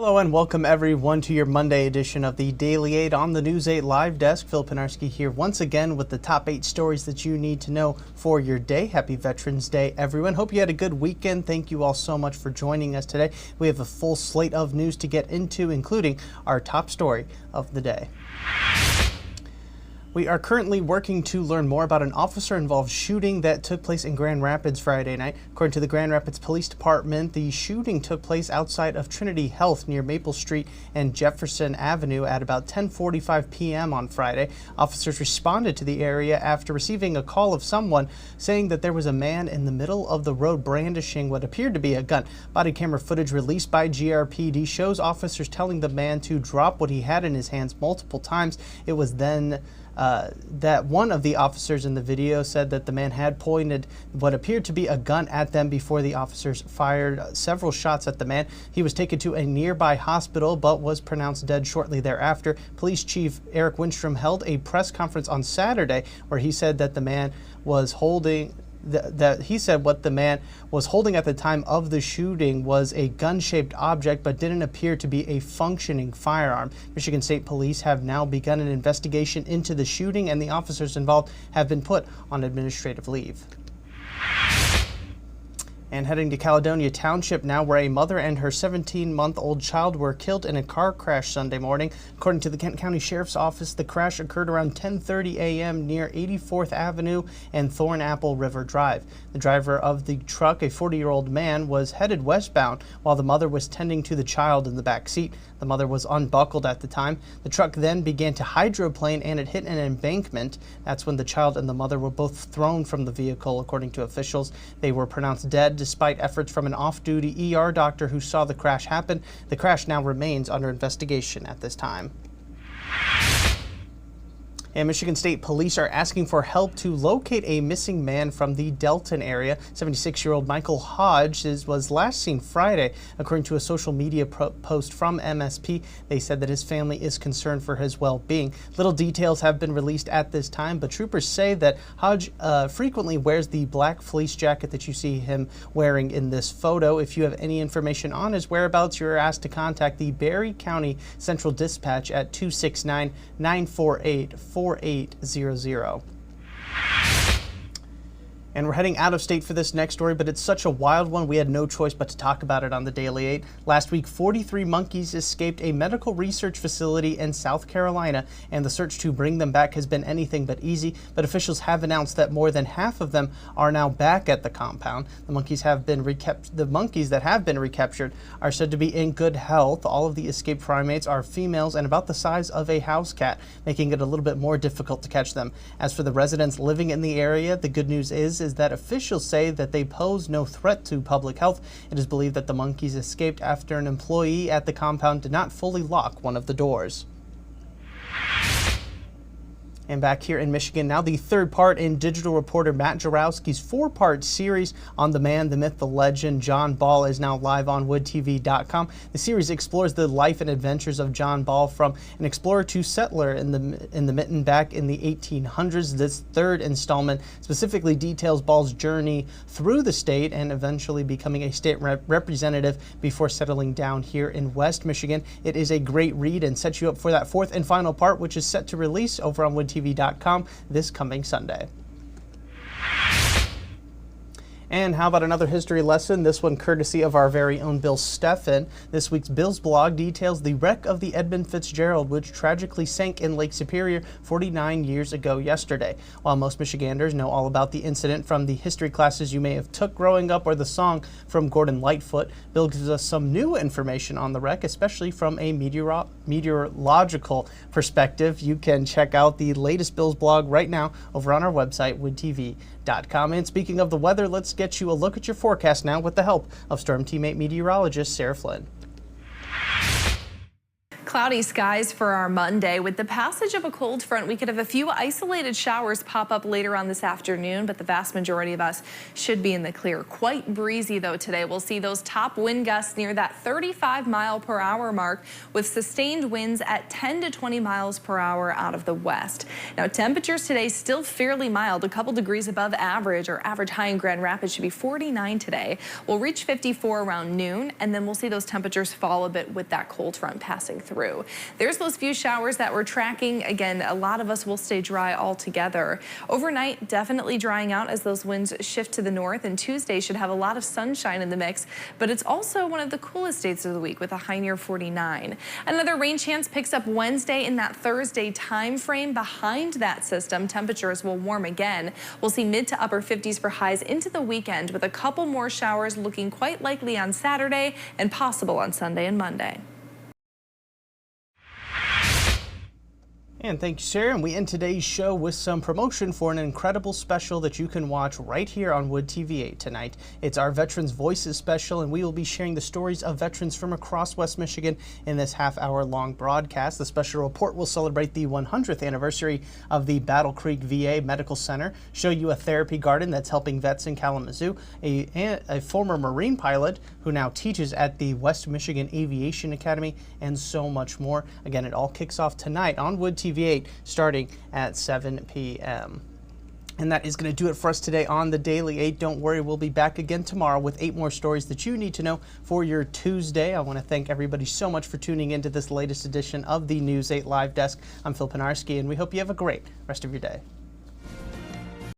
Hello and welcome everyone to your Monday edition of the Daily 8 on the News 8 Live Desk. Phil Pinarski here once again with the top 8 stories that you need to know for your day. Happy Veterans Day, everyone. Hope you had a good weekend. Thank you all so much for joining us today. We have a full slate of news to get into, including our top story of the day. We are currently working to learn more about an officer-involved shooting that took place in Grand Rapids Friday night. According to the Grand Rapids Police Department, the shooting took place outside of Trinity Health near Maple Street and Jefferson Avenue at about 10:45 p.m. on Friday. Officers responded to the area after receiving a call of someone saying that there was a man in the middle of the road brandishing what appeared to be a gun. Body camera footage released by GRPD shows officers telling the man to drop what he had in his hands multiple times. It was then that one of the officers in the video said that the man had pointed what appeared to be a gun at them before the officers fired several shots at the man. He was taken to a nearby hospital but was pronounced dead shortly thereafter. Police Chief Eric Winstrom held a press conference on Saturday where he said that the man was holding what the man was holding at the time of the shooting was a gun-shaped object but didn't appear to be a functioning firearm. Michigan State Police have now begun an investigation into the shooting, and the officers involved have been put on administrative leave. And heading to Caledonia Township now, where a mother and her 17-month-old child were killed in a car crash Sunday morning. According to the Kent County Sheriff's Office, the crash occurred around 10:30 a.m. near 84th Avenue and Thornapple River Drive. The driver of the truck, a 40-year-old man, was headed westbound while the mother was tending to the child in the back seat. The mother was unbuckled at the time. The truck then began to hydroplane and it hit an embankment. That's when the child and the mother were both thrown from the vehicle, according to officials. They were pronounced dead despite efforts from an off-duty ER doctor who saw the crash happen. The crash now remains under investigation at this time. And Michigan State Police are asking for help to locate a missing man from the Delton area. 76-year-old Michael Hodge was last seen Friday. According to a social media post from MSP, they said that his family is concerned for his well-being. Little details have been released at this time, but troopers say that Hodge frequently wears the black fleece jacket that you see him wearing in this photo. If you have any information on his whereabouts, you're asked to contact the Barry County Central Dispatch at 269-948-4800. And we're heading out of state for this next story, but it's such a wild one we had no choice but to talk about it on the Daily 8. Last week, 43 monkeys escaped a medical research facility in South Carolina, and the search to bring them back has been anything but easy, but officials have announced that more than half of them are now back at the compound. The monkeys that have been recaptured are said to be in good health. All of the escaped primates are females and about the size of a house cat, making it a little bit more difficult to catch them. As for the residents living in the area, the good news is that officials say that they pose no threat to public health. It is believed that the monkeys escaped after an employee at the compound did not fully lock one of the doors. And back here in Michigan, now the third part in digital reporter Matt Jarowski's 4-part series on the man, the myth, the legend, John Ball is now live on woodtv.com. The series explores the life and adventures of John Ball from an explorer to settler in the mitten back in the 1800s. This third installment specifically details Ball's journey through the state and eventually becoming a state representative before settling down here in West Michigan. It is a great read and sets you up for that fourth and final part, which is set to release over on woodtv.com this coming Sunday. And how about another history lesson, this one courtesy of our very own Bill Steffen. This week's Bill's blog details the wreck of the Edmund Fitzgerald, which tragically sank in Lake Superior 49 years ago yesterday. While most Michiganders know all about the incident from the history classes you may have took growing up or the song from Gordon Lightfoot, Bill gives us some new information on the wreck, especially from a meteorological perspective. You can check out the latest Bill's blog right now over on our website, woodtv.com. And speaking of the weather, let's get you a look at your forecast now with the help of Storm Teammate meteorologist Sarah Flynn. Cloudy skies for our Monday. With the passage of a cold front, we could have a few isolated showers pop up later on this afternoon, but the vast majority of us should be in the clear. Quite breezy, though, today. We'll see those top wind gusts near that 35-mile-per-hour mark with sustained winds at 10 to 20 miles per hour out of the west. Now, temperatures today still fairly mild, a couple degrees above average. Our average high in Grand Rapids should be 49 today. We'll reach 54 around noon, and then we'll see those temperatures fall a bit with that cold front passing through. There's those few showers that we're tracking. Again, a lot of us will stay dry altogether. Overnight, definitely drying out as those winds shift to the north, and Tuesday should have a lot of sunshine in the mix, but it's also one of the coolest days of the week with a high near 49. Another rain chance picks up Wednesday in that Thursday time frame. Behind that system, temperatures will warm again. We'll see mid to upper 50s for highs into the weekend, with a couple more showers looking quite likely on Saturday and possible on Sunday and Monday. And thank you, Sarah. And we end today's show with some promotion for an incredible special that you can watch right here on Wood TV 8 tonight. It's our Veterans Voices special, and we will be sharing the stories of veterans from across West Michigan in this half-hour-long broadcast. The special report will celebrate the 100th anniversary of the Battle Creek VA Medical Center, show you a therapy garden that's helping vets in Kalamazoo, a former Marine pilot who now teaches at the West Michigan Aviation Academy, and so much more. Again, it all kicks off tonight on Wood TV 8 starting at 7 p.m. And that is going to do it for us today on the Daily 8. Don't worry, we'll be back again tomorrow with 8 more stories that you need to know for your Tuesday. I want to thank everybody so much for tuning into this latest edition of the News 8 Live Desk. I'm Phil Pinarski, and we hope you have a great rest of your day.